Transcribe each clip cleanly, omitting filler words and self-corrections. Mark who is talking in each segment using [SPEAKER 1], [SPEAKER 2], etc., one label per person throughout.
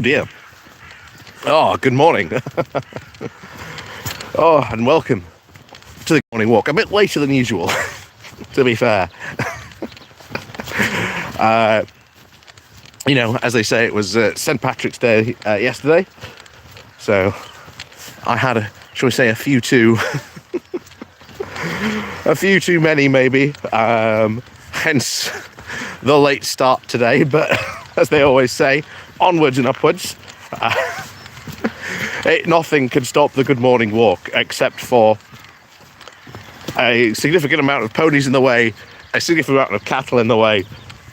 [SPEAKER 1] Dear. Oh, good morning. Oh, and welcome to the morning walk. A bit later than usual, to be fair. As they say, it was St. Patrick's Day yesterday. So I had, shall we say, a few too many, maybe. Hence the late start today. But as they always say, onwards and upwards. Nothing can stop the good morning walk except for a significant amount of ponies in the way, a significant amount of cattle in the way,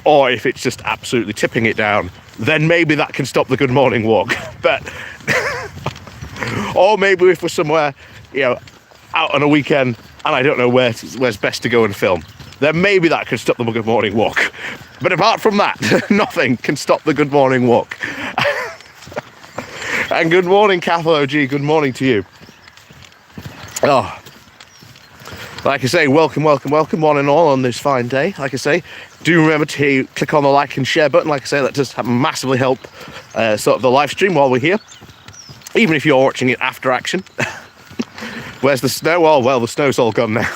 [SPEAKER 1] or if it's just absolutely tipping it down, then maybe that can stop the good morning walk. But or maybe if we're somewhere, out on a weekend and I don't know where's best to go and film, then maybe that can stop the good morning walk. But apart from that, nothing can stop the good morning walk. And good morning, Cathal OG. Good morning to you. Oh, like I say, welcome, one and all on this fine day. Like I say, do remember to click on the like and share button. Like I say, that does massively help sort of the live stream while we're here. Even if you're watching it after action. Where's the snow? Oh, well, the snow's all gone now.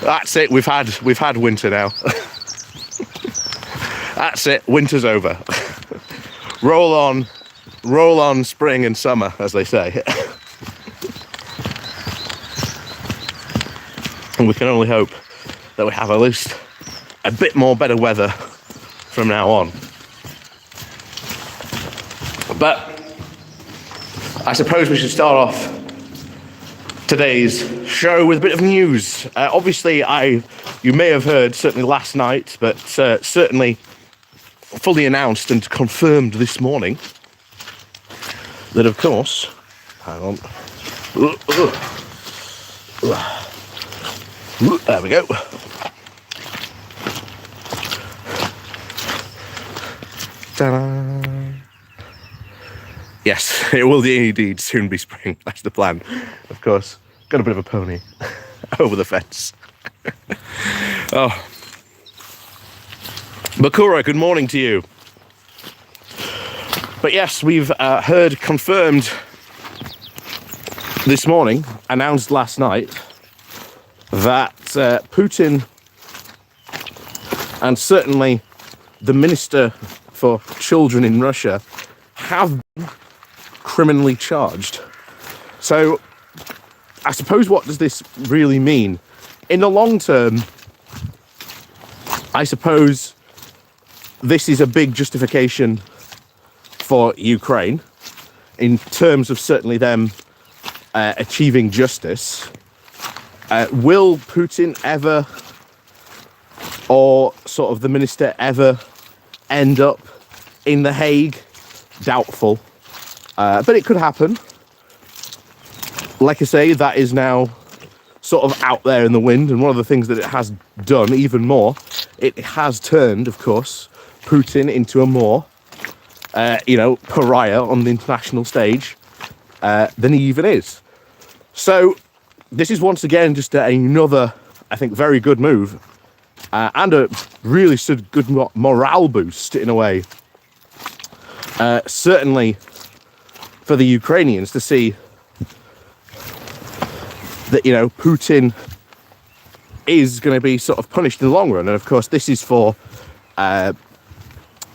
[SPEAKER 1] That's it. We've had winter now. That's it. Winter's over. Roll on spring and summer, as they say. And we can only hope that we have at least a bit more better weather from now on. But I suppose we should start off today's show with a bit of news. Obviously, you may have heard, certainly last night, but certainly fully announced and confirmed this morning, that of course, hang on, there we go. Ta-da. Yes, it will indeed soon be spring. That's the plan. Of course, got a bit of a pony over the fence. Oh. Bakura, good morning to you. But yes, we've heard confirmed this morning, announced last night, that Putin and certainly the Minister for Children in Russia have been criminally charged. So I suppose, what does this really mean? In the long term, I suppose this is a big justification for Ukraine in terms of certainly them achieving justice. Will Putin ever, or sort of the minister ever, end up in The Hague? Doubtful. But it could happen. Like I say, that is now sort of out there in the wind, and one of the things that it has done even more, it has turned, of course, Putin into a more pariah on the international stage than he even is. So this is once again just another, I think, very good move and a really good morale boost in a way. Certainly for the Ukrainians to see that, Putin is going to be sort of punished in the long run. And of course, this is for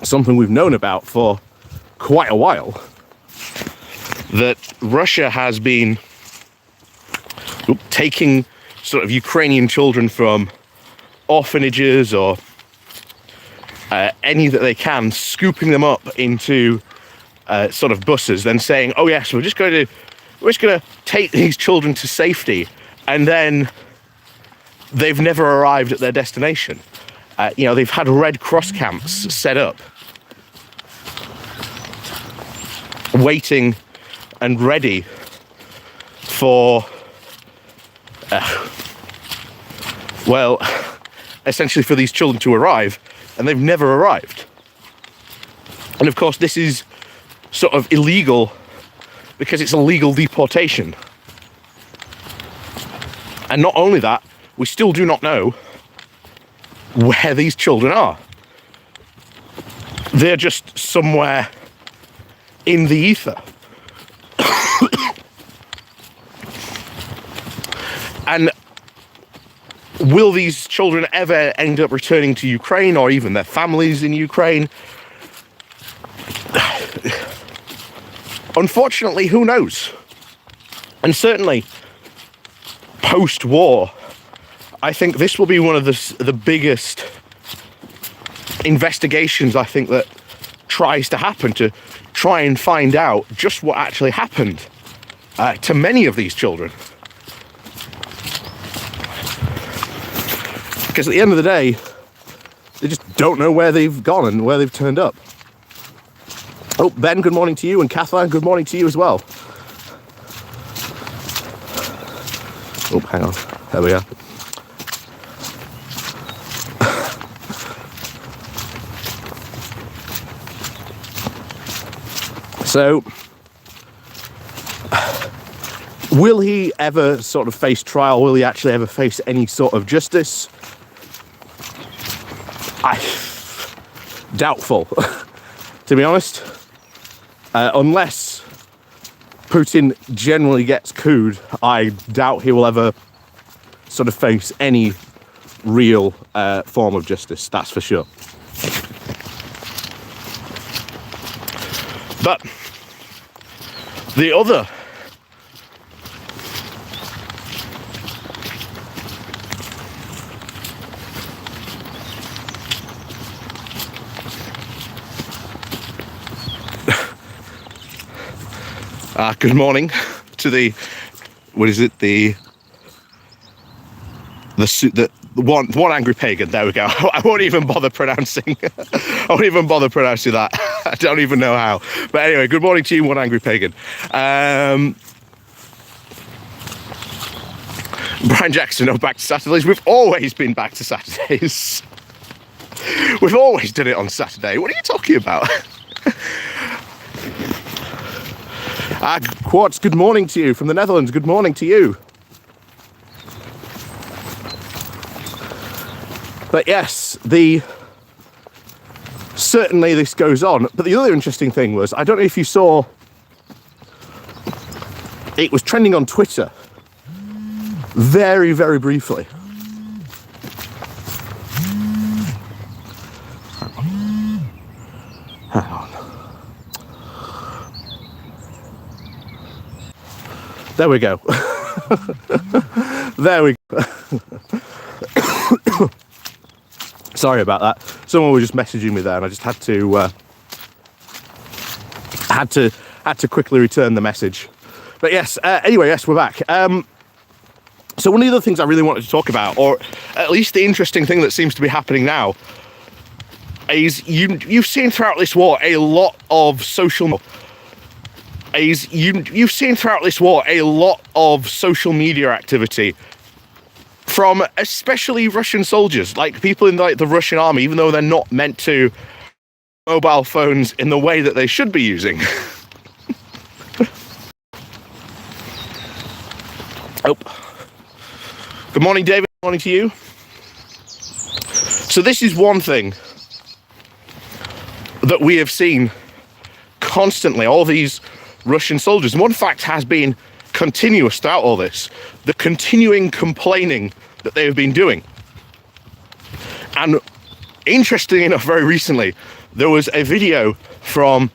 [SPEAKER 1] something we've known about for quite a while, that Russia has been taking sort of Ukrainian children from orphanages or any that they can, scooping them up into sort of buses, then saying, oh yes, we're just going to take these children to safety, and then they've never arrived at their destination. They've had Red Cross camps set up, waiting and ready for, essentially for these children to arrive, and they've never arrived. And of course, this is sort of illegal because it's a legal deportation. And not only that, we still do not know where these children are. they're just somewhere in the ether. And will these children ever end up returning to Ukraine, or even their families in Ukraine? Unfortunately, who knows? And certainly, post-war, I think this will be one of the biggest investigations, I think, that tries to happen, to try and find out just what actually happened to many of these children. Because at the end of the day, they just don't know where they've gone and where they've turned up. Oh, Ben, good morning to you, and Kathleen, good morning to you as well. Oh, hang on. There we are. So, will he ever sort of face trial? Will he actually ever face any sort of justice? Doubtful, to be honest. Unless Putin generally gets couped, I doubt he will ever sort of face any real form of justice, that's for sure. But the other good morning to the, what is it, the one angry pagan. There we go. I won't even bother pronouncing. I won't even bother pronouncing that. I don't even know how. But anyway, good morning to you, one angry pagan. Brian Jackson, no, back to Saturdays. We've always been back to Saturdays. We've always done it on Saturday. What are you talking about? Quartz, good morning to you from the Netherlands. Good morning to you. But yes, certainly this goes on. But the other interesting thing was, I don't know if you saw, it was trending on Twitter very, very briefly. Hang on. There we go. There we go. Sorry about that. Someone was just messaging me there, and I just had to quickly return the message. But yes, anyway, yes, we're back. So one of the other things I really wanted to talk about, or at least the interesting thing that seems to be happening now, is you've seen throughout this war a lot of social. You've seen throughout this war a lot of social media activity from especially Russian soldiers, like people in like the Russian army, even though they're not meant to mobile phones in the way that they should be using. Oh, good morning, David. Good morning to you. So this is one thing that we have seen constantly, all these Russian soldiers. And one fact has been continuous throughout all this, the continuing complaining that they have been doing. And interestingly enough, very recently, there was a video from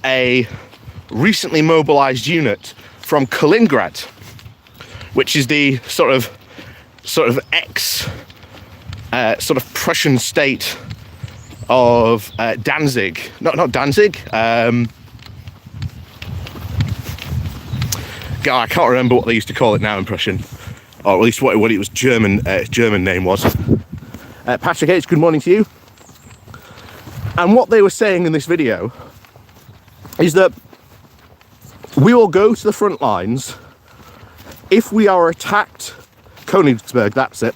[SPEAKER 1] a recently mobilized unit from Kaliningrad, which is the sort of ex sort of Prussian state of Danzig. Not Danzig. God, I can't remember what they used to call it now in Prussian, or at least what it was German name was. Patrick H, good morning to you. And what they were saying in this video is that we will go to the front lines if we are attacked. Königsberg, that's it.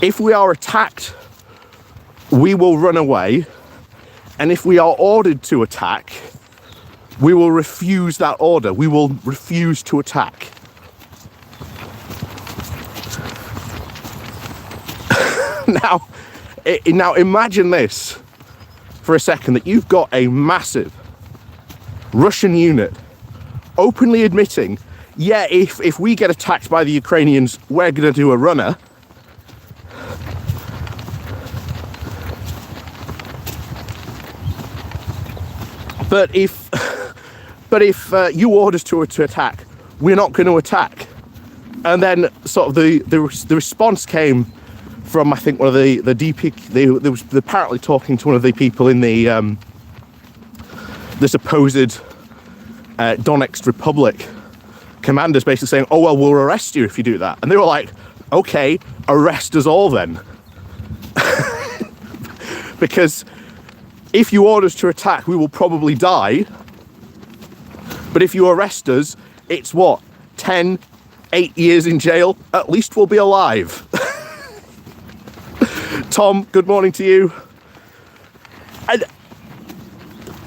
[SPEAKER 1] If we are attacked, we will run away, and if we are ordered to attack, we will refuse that order. We will refuse to attack. Now imagine this. for a second that you've got a massive Russian unit openly admitting, yeah, if we get attacked by the Ukrainians, we're going to do a runner. But if you order us to attack, we're not going to attack. And then sort of the response came from, I think, one of the DP. They was apparently talking to one of the people in the supposed Donetsk Republic commanders, basically saying, "Oh well, we'll arrest you if you do that." And they were like, "Okay, arrest us all then," because if you order us to attack, we will probably die. But if you arrest us, it's what, 8 years in jail? At least we'll be alive. Tom, good morning to you. And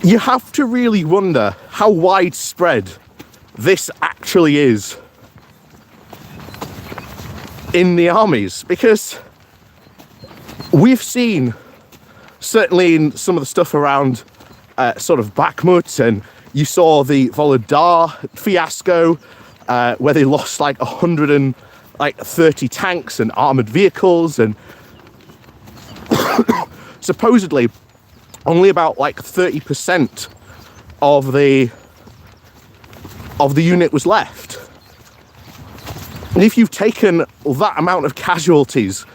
[SPEAKER 1] you have to really wonder how widespread this actually is in the armies, because we've seen, certainly in some of the stuff around sort of Bakhmut, and you saw the Volodar fiasco, where they lost like 130 tanks and armored vehicles, and supposedly only about like 30% of the unit was left. And if you've taken that amount of casualties,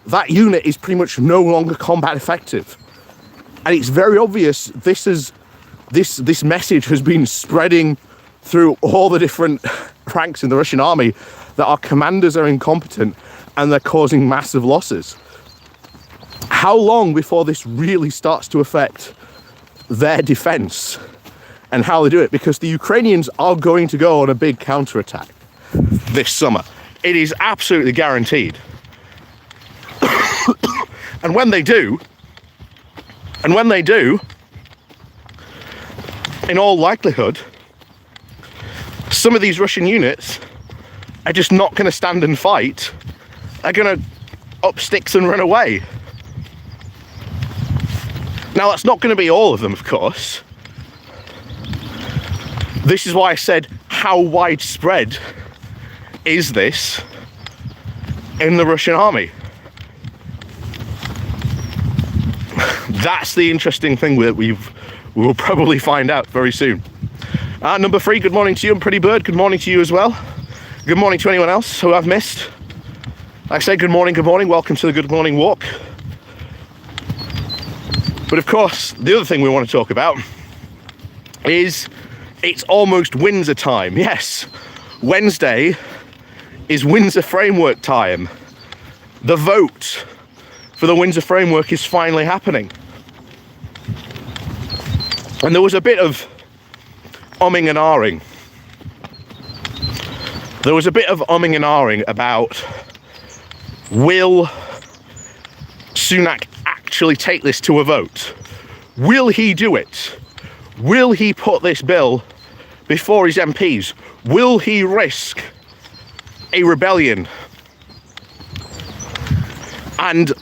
[SPEAKER 1] that unit is pretty much no longer combat effective. And it's very obvious this message has been spreading through all the different ranks in the Russian army, that our commanders are incompetent and they're causing massive losses. How long before this really starts to affect their defense and how they do it? Because the Ukrainians are going to go on a big counterattack this summer. It is absolutely guaranteed. And when they do, in all likelihood, some of these Russian units are just not going to stand and fight. They're going to up sticks and run away. Now, that's not going to be all of them, of course. This is why I said, how widespread is this in the Russian army? That's the interesting thing that we will probably find out very soon. Number 3, good morning to you, and Pretty Bird, good morning to you as well. Good morning to anyone else who I've missed. Like I say, good morning, welcome to the Good Morning Walk. But of course, the other thing we want to talk about is it's almost Windsor time. Yes, Wednesday is Windsor Framework time. The vote for the Windsor Framework is finally happening. And there was a bit of umming and ahhing. There was a bit of umming and ahhing about, will Sunak actually take this to a vote? Will he do it? Will he put this bill before his MPs? Will he risk a rebellion? And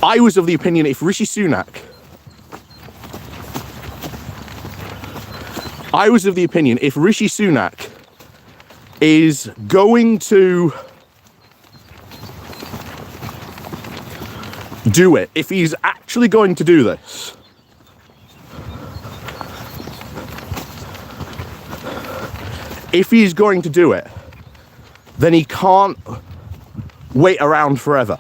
[SPEAKER 1] I was of the opinion, if Rishi Sunak is going to do it, if he's actually going to do this, if he's going to do it, then he can't wait around forever.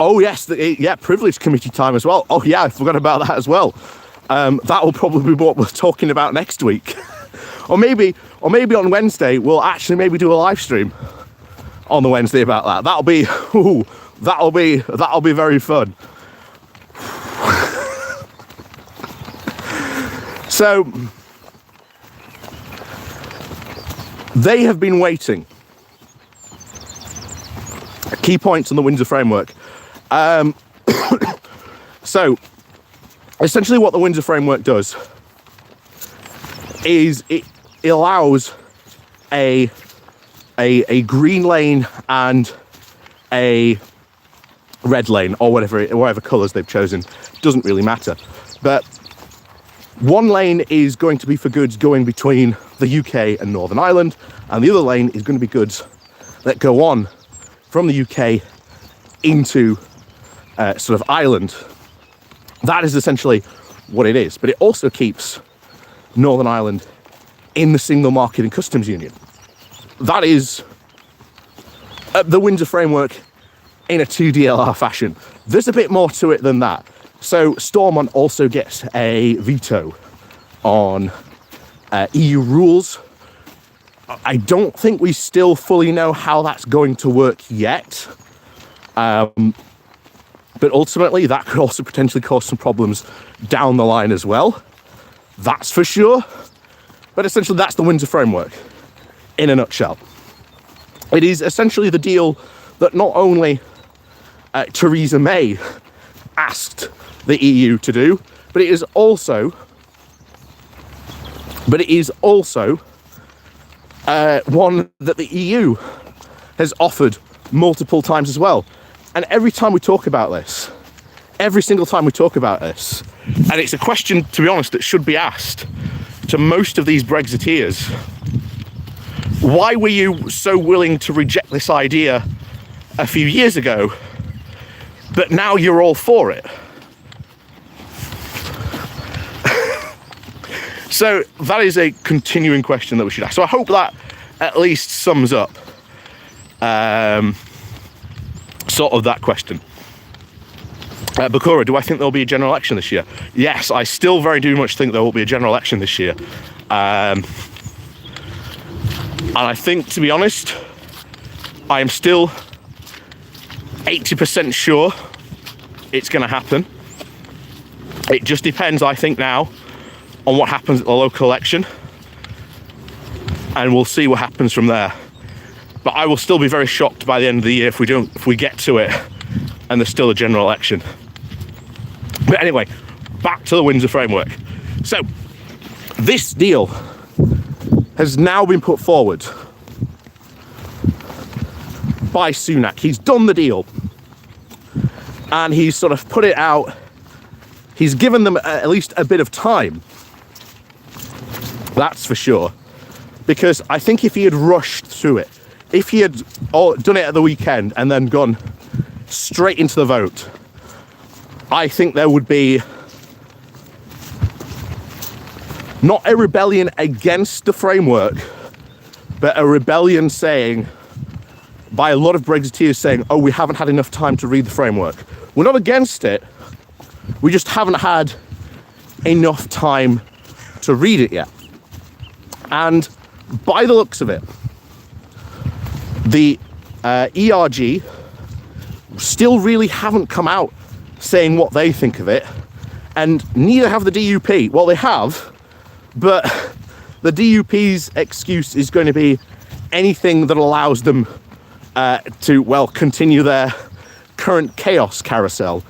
[SPEAKER 1] Oh yes, privilege committee time as well. Oh yeah, I forgot about that as well. That will probably be what we're talking about next week. or maybe on Wednesday we'll actually maybe do a live stream on the Wednesday about that. That'll be very fun. So they have been waiting. Key points on the Windsor Framework. So essentially what the Windsor Framework does is it allows a green lane and a red lane or whatever colours they've chosen. Doesn't really matter. But one lane is going to be for goods going between the UK and Northern Ireland, and the other lane is going to be goods that go on from the UK into sort of Ireland. That is essentially what it is. But it also keeps Northern Ireland in the single market and customs union. That is the Windsor framework in a 2DLR fashion. There's a bit more to it than that. So Stormont also gets a veto on EU rules. I don't think we still fully know how that's going to work yet. But ultimately, that could also potentially cause some problems down the line as well. That's for sure. But essentially, that's the Windsor framework in a nutshell. It is essentially the deal that not only Theresa May asked the EU to do, but it is also one that the EU has offered multiple times as well. And every time we talk about this, every single time we talk about this, and it's a question, to be honest, that should be asked to most of these Brexiteers, why were you so willing to reject this idea a few years ago, but now you're all for it? So that is a continuing question that we should ask. So I hope that at least sums up sort of that question. Bakura, do I think there'll be a general election this year? Yes, I still very much think there will be a general election this year. And I think, to be honest, I am still 80% sure it's going to happen. It just depends, I think, now on what happens at the local election, and we'll see what happens from there. But I will still be very shocked by the end of the year if we get to it and there's still a general election. But anyway, back to the Windsor framework. So this deal has now been put forward by Sunak. He's done the deal and he's sort of put it out. He's given them at least a bit of time. That's for sure. Because I think if he had rushed through it, if he had done it at the weekend and then gone straight into the vote, I think there would be not a rebellion against the framework, but a rebellion saying, by a lot of Brexiteers saying, oh, we haven't had enough time to read the framework. We're not against it, we just haven't had enough time to read it yet. And by the looks of it, the ERG still really haven't come out saying what they think of it, and neither have the DUP. Well, they have, but the DUP's excuse is going to be anything that allows them to, well, continue their current chaos carousel.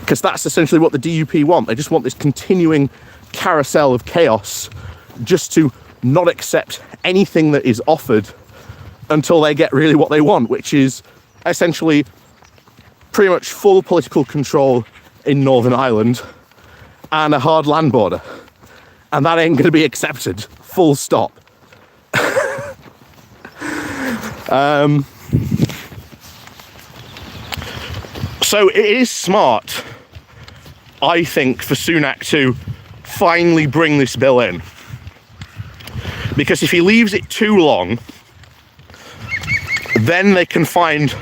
[SPEAKER 1] Because that's essentially what the DUP want. They just want this continuing carousel of chaos, just to not accept anything that is offered until they get really what they want, which is essentially pretty much full political control in Northern Ireland and a hard land border. And that ain't going to be accepted, full stop. So it is smart, I think, for Sunak to finally bring this bill in. Because if he leaves it too long, then they can find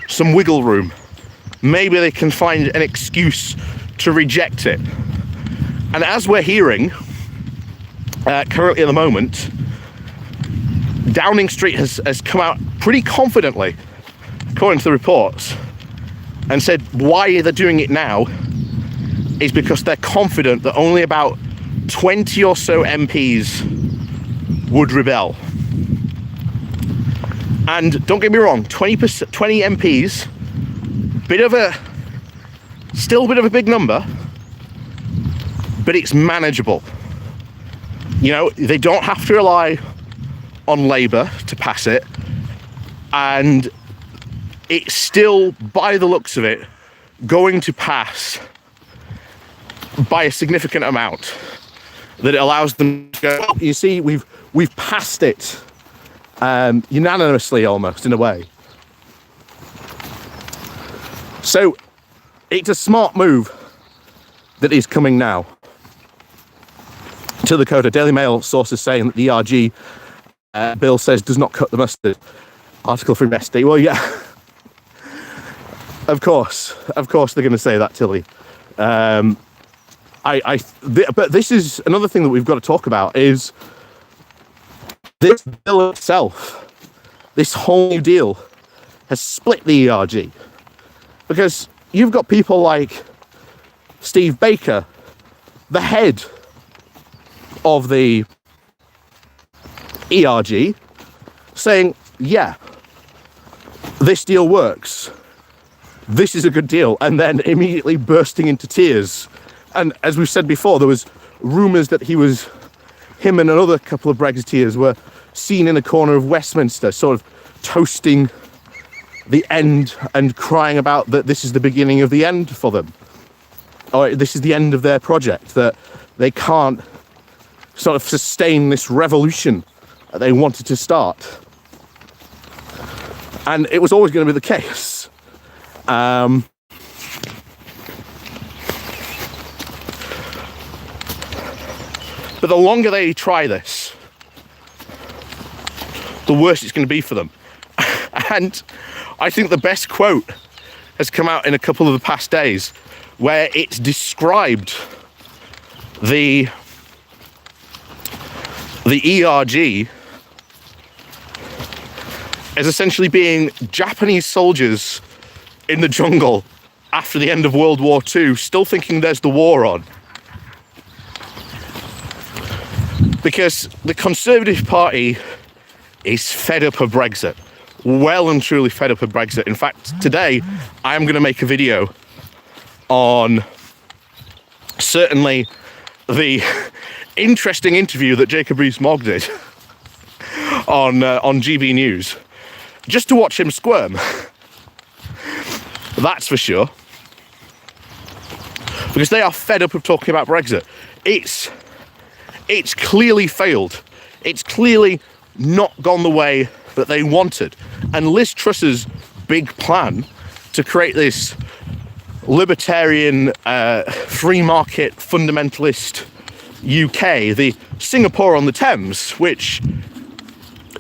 [SPEAKER 1] some wiggle room. Maybe they can find an excuse to reject it. And as we're hearing, currently at the moment, Downing Street has come out pretty confidently, according to the reports, and said why they're doing it now is because they're confident that only about 20 or so MPs would rebel. And don't get me wrong, 20 MPs, still a bit of a big number, but it's manageable. You know, they don't have to rely on Labour to pass it. And it's still, by the looks of it, going to pass by a significant amount that it allows them to go. You see, we've passed it unanimously, almost, in a way. So it's a smart move that is coming now to the Dakota. Daily Mail sources saying that the ERG bill says does not cut the mustard. Article from SD. Well, yeah, of course they're going to say that, Tilly. But this is another thing that we've got to talk about is this bill itself. This whole new deal has split the ERG because you've got people like Steve Baker, the head of the ERG, saying, yeah, this deal works. This is a good deal. And then immediately bursting into tears. And as we've said before, there was rumours that him and another couple of Brexiteers were seen in a corner of Westminster, sort of toasting the end and crying about that this is the beginning of the end for them. Or this is the end of their project, that they can't sort of sustain this revolution that they wanted to start. And it was always going to be the case. But the longer they try this, the worse it's going to be for them. And I think the best quote has come out in a couple of the past days where it's described the ERG as essentially being Japanese soldiers in the jungle after the end of World War II, still thinking there's the war on. Because the Conservative Party is fed up of Brexit. Well and truly fed up of Brexit. In fact, today I am going to make a video on certainly the interesting interview that Jacob Rees-Mogg did on GB News, just to watch him squirm. That's for sure. Because they are fed up of talking about Brexit. It's clearly failed. It's clearly not gone the way that they wanted. And Liz Truss's big plan to create this libertarian, free market, fundamentalist UK, the Singapore on the Thames, which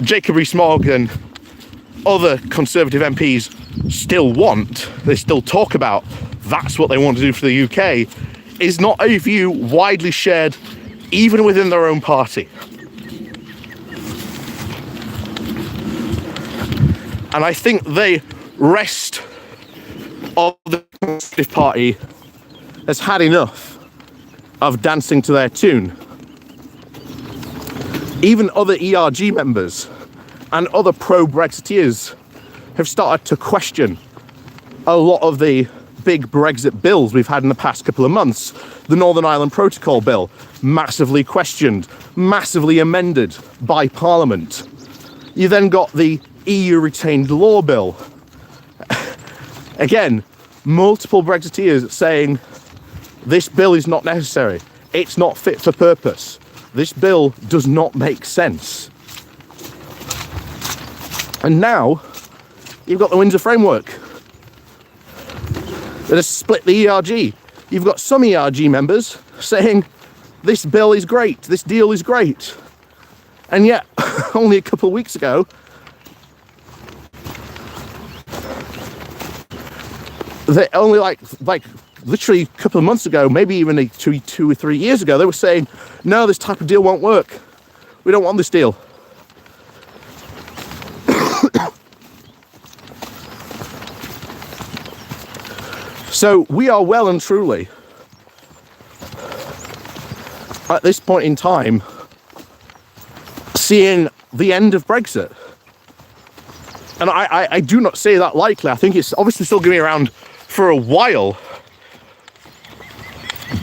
[SPEAKER 1] Jacob Rees-Mogg and other Conservative MPs still want, they still talk about, that's what they want to do for the UK, is not a view widely shared even within their own party. And I think the rest of the Conservative Party has had enough of dancing to their tune. Even other ERG members and other pro-Brexiteers have started to question a lot of the big Brexit bills we've had in the past couple of months. The Northern Ireland Protocol Bill, massively questioned, massively amended by Parliament. You then got the EU Retained Law Bill. Again, multiple Brexiteers saying this bill is not necessary. It's not fit for purpose. This bill does not make sense. And now you've got the Windsor Framework that has split the ERG. You've got some ERG members saying this bill is great, this deal is great. And yet, only a couple of weeks ago, they only like literally a couple of months ago, maybe even two or 3 years ago, they were saying, no, this type of deal won't work. We don't want this deal. So we are well and truly, at this point in time, seeing the end of Brexit. And I do not say that lightly. I think it's obviously still going to be around for a while.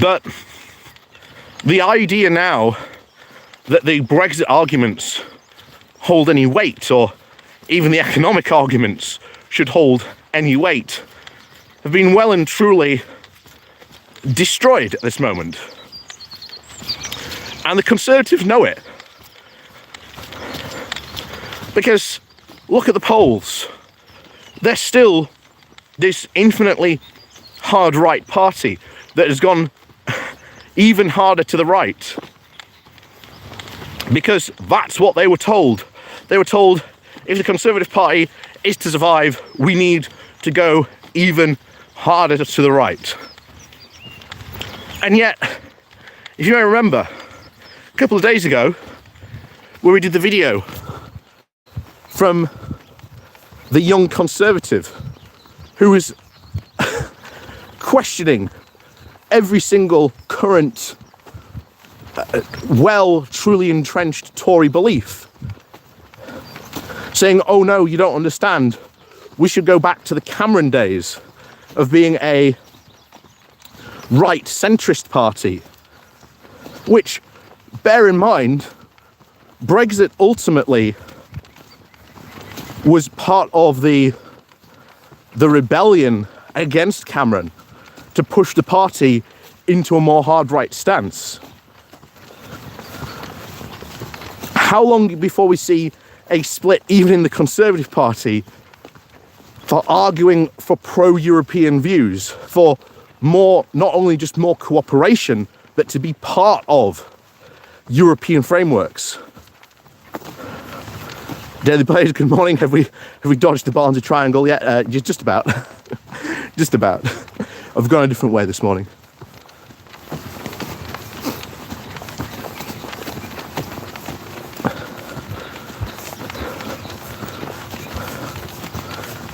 [SPEAKER 1] But the idea now that the Brexit arguments hold any weight or even the economic arguments should hold any weight, have been well and truly destroyed at this moment. And the Conservatives know it. Because look at the polls. They're still this infinitely hard right party that has gone even harder to the right. Because that's what they were told. They were told, if the Conservative Party is to survive, we need to go even harder to the right. And yet, if you may remember, a couple of days ago, where we did the video from the young Conservative who was questioning every single current truly entrenched Tory belief, saying, oh no, you don't understand, we should go back to the Cameron days of being a right centrist party, which, bear in mind, Brexit ultimately was part of the rebellion against Cameron to push the party into a more hard right stance. How long before we see a split even in the Conservative Party for arguing for pro-European views, for more, not only just more cooperation, but to be part of European frameworks? Daily Players, good morning. Have we dodged the Barnsley Triangle yet? Just about. Just about. I've gone a different way this morning.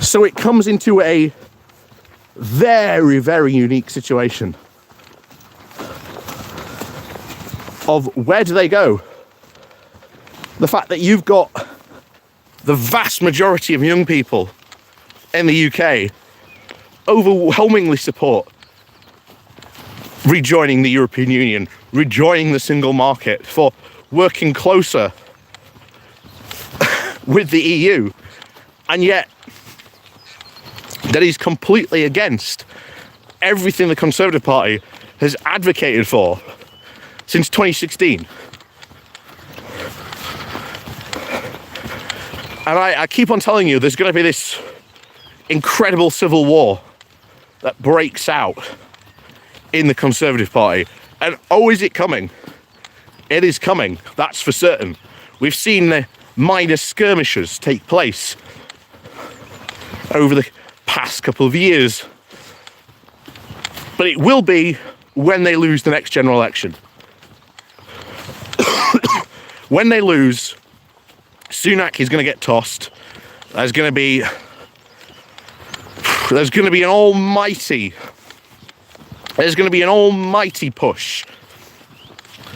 [SPEAKER 1] So it comes into a very, very unique situation of where do they go? The fact that you've got the vast majority of young people in the UK overwhelmingly support rejoining the European Union, rejoining the single market, for working closer with the EU, and yet that is completely against everything the Conservative Party has advocated for since 2016. And I keep on telling you, there's going to be this incredible civil war that breaks out in the Conservative Party. And oh, is it coming? It is coming, that's for certain. We've seen the minor skirmishes take place over the past couple of years. But it will be when they lose the next general election. When they lose, Sunak is going to get tossed. There's going to be an almighty push,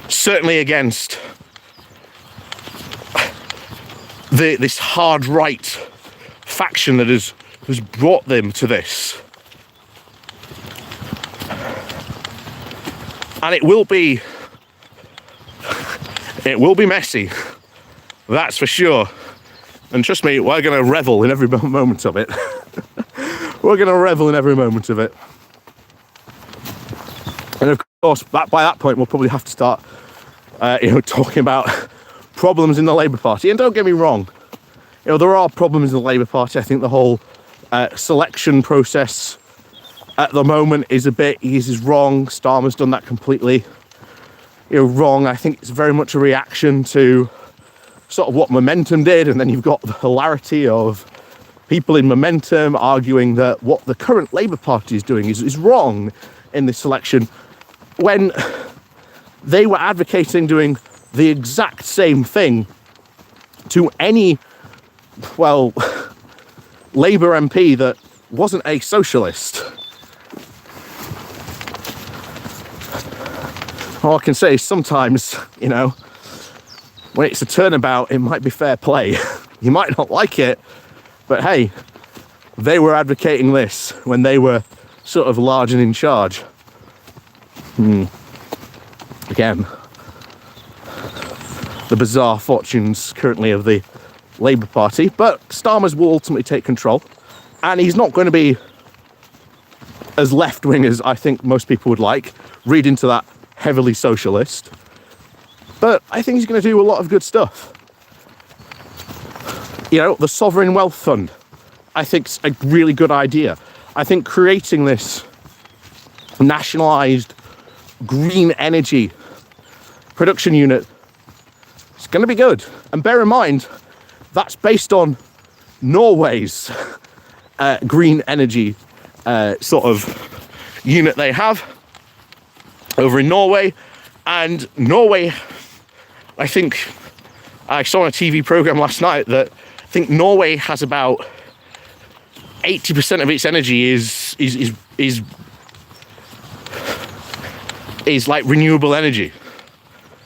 [SPEAKER 1] certainly against this hard right faction that has brought them to this. And it will be messy, that's for sure. And trust me, we're going to revel in every moment of it. We're going to revel in every moment of it. And of course, by that point, we'll probably have to start, talking about problems in the Labour Party. And don't get me wrong, there are problems in the Labour Party. I think the whole selection process at the moment is wrong. Starmer's done that completely wrong. I think it's very much a reaction to sort of what Momentum did, and then you've got the hilarity of people in Momentum arguing that what the current Labour Party is doing is wrong in this election, when they were advocating doing the exact same thing to any, Labour MP that wasn't a socialist. All I can say is sometimes, when it's a turnabout, it might be fair play. You might not like it, but hey, they were advocating this when they were sort of large and in charge. Again, the bizarre fortunes currently of the Labour Party, but Starmer's will ultimately take control, and he's not going to be as left-wing as I think most people would like, read into that heavily socialist, but I think he's going to do a lot of good stuff. You know, the Sovereign Wealth Fund, I think it's a really good idea. I think creating this nationalised green energy production unit is going to be good. And bear in mind, that's based on Norway's green energy sort of unit they have over in Norway. And Norway, I think, I saw on a TV programme last night that I think Norway has about 80% of its energy is like renewable energy.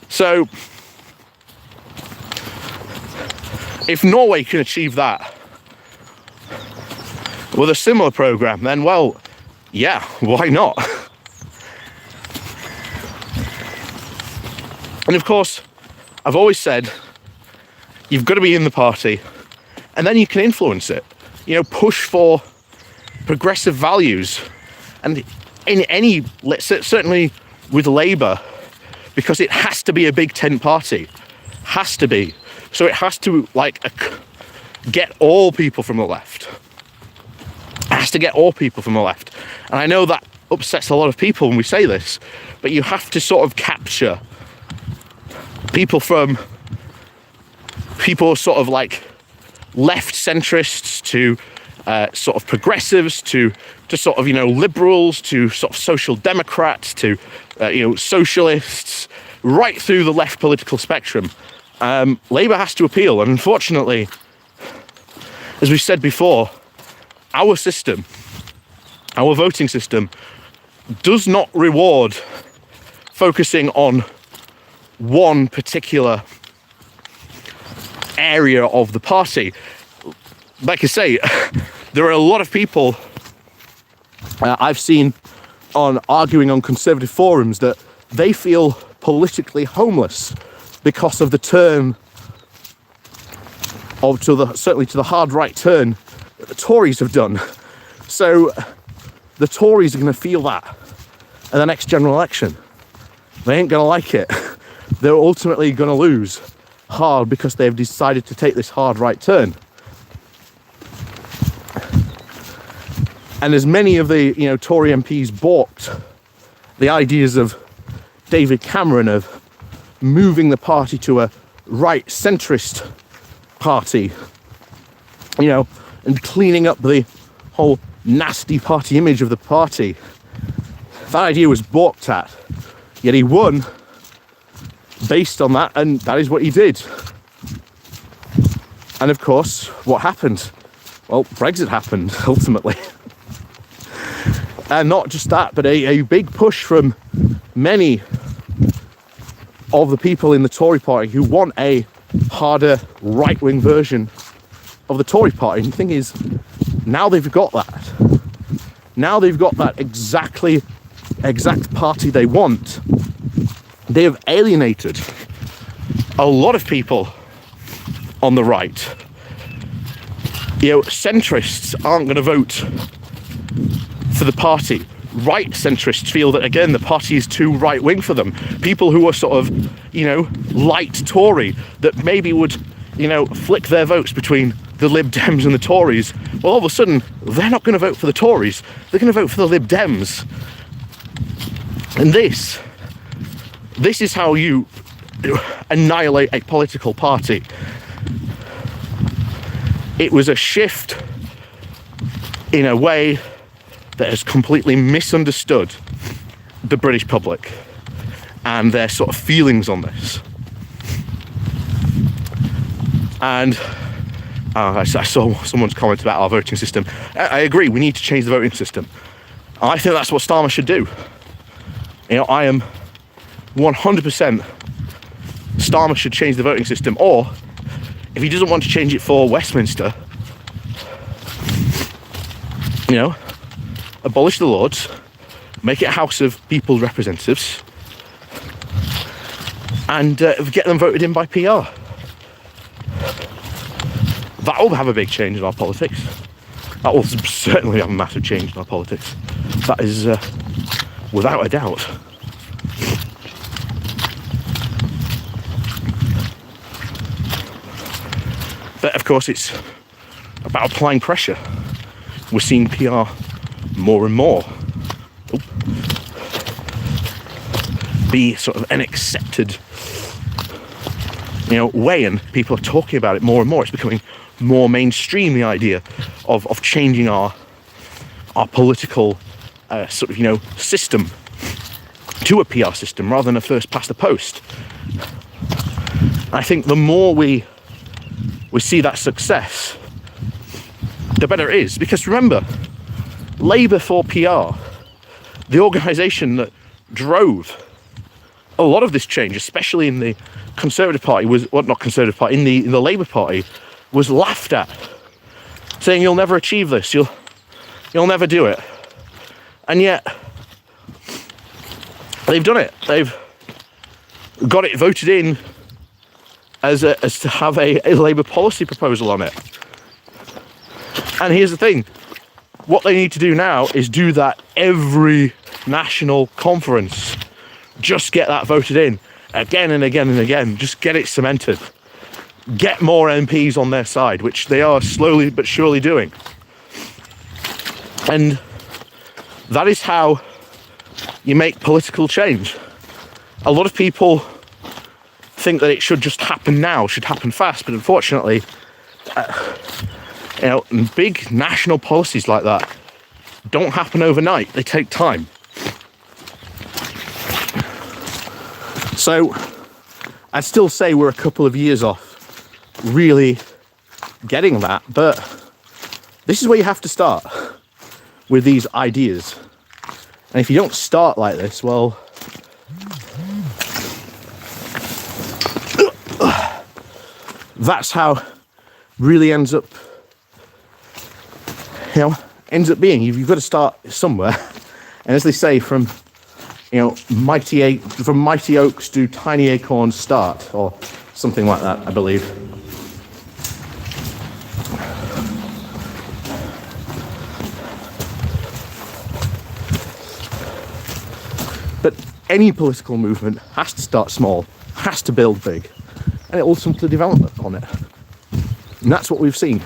[SPEAKER 1] So if Norway can achieve that with a similar program, then well, yeah, why not? And of course, I've always said you've got to be in the party and then you can influence it. You know, push for progressive values. And in any, certainly with Labour, because it has to be a big tent party, has to be. So it has to get all people from the left. It has to get all people from the left. And I know that upsets a lot of people when we say this, but you have to sort of capture people from sort of like left centrists to sort of progressives to sort of, you know, liberals to sort of social democrats to, you know, socialists, right through the left political spectrum. Labour has to appeal. And unfortunately, as we said before, our system, our voting system, does not reward focusing on one particular area of the party. Like I say, there are a lot of people I've seen arguing on conservative forums that they feel politically homeless because of the turn certainly to the hard right turn that the Tories have done. So the Tories are going to feel that in the next general election. They ain't going to like it. They're ultimately going to lose hard because they've decided to take this hard right turn. And as many of the, you know, Tory MPs balked the ideas of David Cameron of moving the party to a right centrist party, you know, and cleaning up the whole nasty party image of the party, that idea was balked at. Yet he won based on that, and that is what he did. And of course, what happened? Well, Brexit happened, ultimately. And not just that, but a big push from many of the people in the Tory party who want a harder right-wing version of the Tory party. And the thing is, now they've got that. Now they've got that exact party they want. They have alienated a lot of people on the right. You know, centrists aren't going to vote for the party. Right centrists feel that, again, the party is too right-wing for them. People who are sort of, you know, light Tory, that maybe would, you know, flick their votes between the Lib Dems and the Tories, well, all of a sudden, they're not going to vote for the Tories. They're going to vote for the Lib Dems. And this is how you annihilate a political party. It was a shift in a way that has completely misunderstood the British public and their sort of feelings on this. And I saw someone's comment about our voting system. I agree, we need to change the voting system. I think that's what Starmer should do. You know, I am 100% Starmer should change the voting system, or if he doesn't want to change it for Westminster, you know, abolish the Lords, make it a House of People's Representatives, and get them voted in by PR. that will have a big change in our politics. That will certainly have a massive change in our politics. That is without a doubt. But of course, it's about applying pressure. We're seeing PR more and more be sort of an accepted, way, and people are talking about it more and more. It's becoming more mainstream, the idea of changing our political system to a PR system rather than a first past the post. I think the more we see that success, the better it is. Because remember, Labour for PR, the organisation that drove a lot of this change, especially in the Conservative Party, in the Labour Party, was laughed at, saying you'll never achieve this, you'll never do it. And yet they've done it. They've got it voted in as to have a Labour policy proposal on it. And here's the thing, what they need to do now is do that every national conference. Just get that voted in again and again and again. Just get it cemented. Get more MPs on their side, which they are slowly but surely doing. And that is how you make political change. A lot of people think that it should just happen now, should happen fast, but unfortunately, big national policies like that don't happen overnight. They take time. So I'd still say we're a couple of years off really getting that, but this is where you have to start with these ideas. And if you don't start like this, well, that's how it really ends up being. You've got to start somewhere. And as they say, from mighty oaks do tiny acorns start, or something like that, I believe. But any political movement has to start small, has to build big, and it ultimately develop on it. And that's what we've seen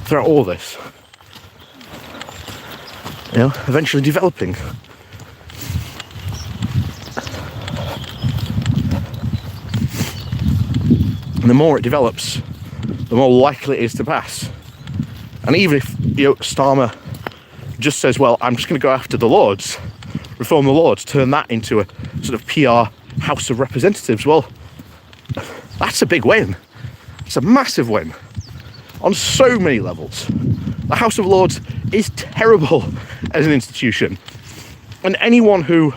[SPEAKER 1] throughout all this. Eventually developing. And the more it develops, the more likely it is to pass. And even if Starmer just says, well, I'm just going to go after the Lords, reform the Lords, turn that into a sort of PR House of Representatives, well, that's a big win. It's a massive win on so many levels. The House of Lords is terrible as an institution, and anyone who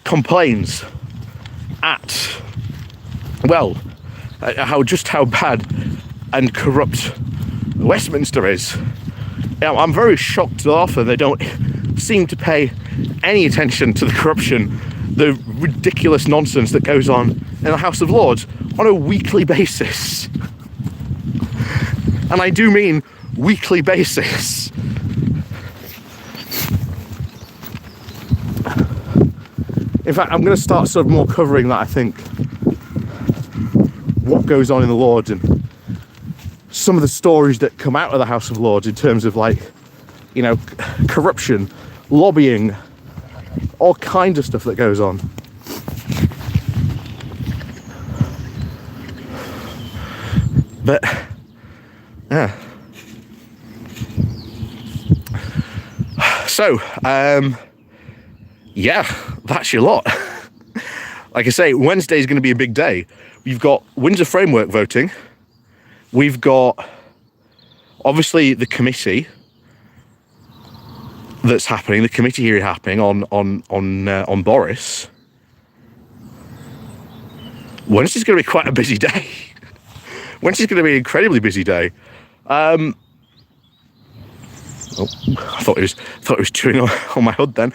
[SPEAKER 1] complains at how bad and corrupt Westminster is, I'm very shocked that often they don't seem to pay any attention to the corruption, the ridiculous nonsense that goes on in the House of Lords on a weekly basis. And I do mean weekly basis. In fact, I'm going to start sort of more covering that, I think, what goes on in the Lords and some of the stories that come out of the House of Lords in terms of corruption, lobbying, all kinds of stuff that goes on. But yeah. So, that's your lot. Like I say, Wednesday is going to be a big day. We've got Windsor framework voting. We've got, obviously, the committee that's happening, the committee hearing happening on Boris. Wednesday's going to be quite a busy day. Wednesday's going to be an incredibly busy day. I thought it was chewing on my hood then.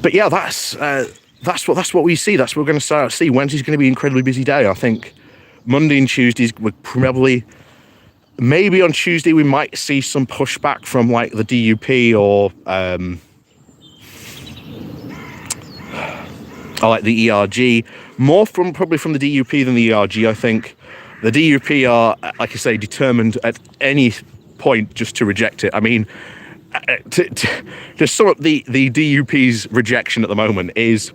[SPEAKER 1] But yeah, that's that's what we see. That's what we're going to start to see. Wednesday's going to be an incredibly busy day. I think Monday and Tuesdays we're probably, maybe on Tuesday we might see some pushback from like the DUP or like the ERG, more probably from the DUP than the ERG. I think the DUP are, like I say, determined at any point just to reject it. I mean, to sum up the DUP's rejection at the moment is,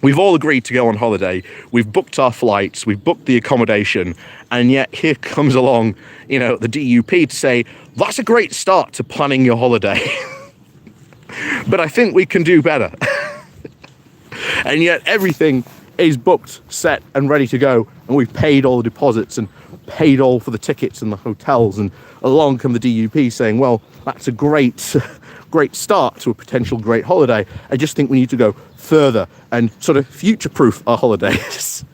[SPEAKER 1] we've all agreed to go on holiday, we've booked our flights, we've booked the accommodation, and yet here comes along, you know, the DUP to say, that's a great start to planning your holiday. But I think we can do better. And yet everything is booked, set and ready to go, and we've paid all the deposits and paid all for the tickets and the hotels, and along come the DUP saying, well, that's a great start to a potential great holiday. I just think we need to go further and sort of future-proof our holidays.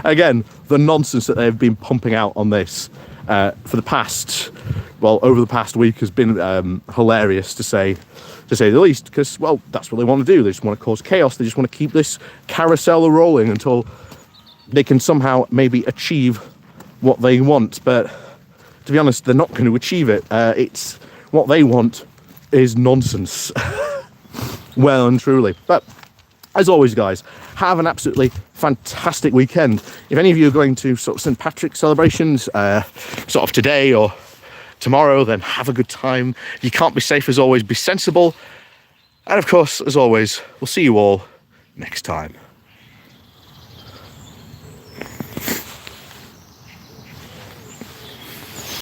[SPEAKER 1] Again, the nonsense that they've been pumping out on this over the past week has been hilarious to say the least, because, well, that's what they want to do. They just want to cause chaos. They just want to keep this carousel rolling until they can somehow maybe achieve what they want. But to be honest, they're not going to achieve it. It's what they want is nonsense. Well and truly. But as always, guys, have an absolutely fantastic weekend. If any of you are going to sort of St. Patrick's celebrations sort of today or tomorrow, then have a good time. If you can't be safe, as always, be sensible. And of course, as always, we'll see you all next time.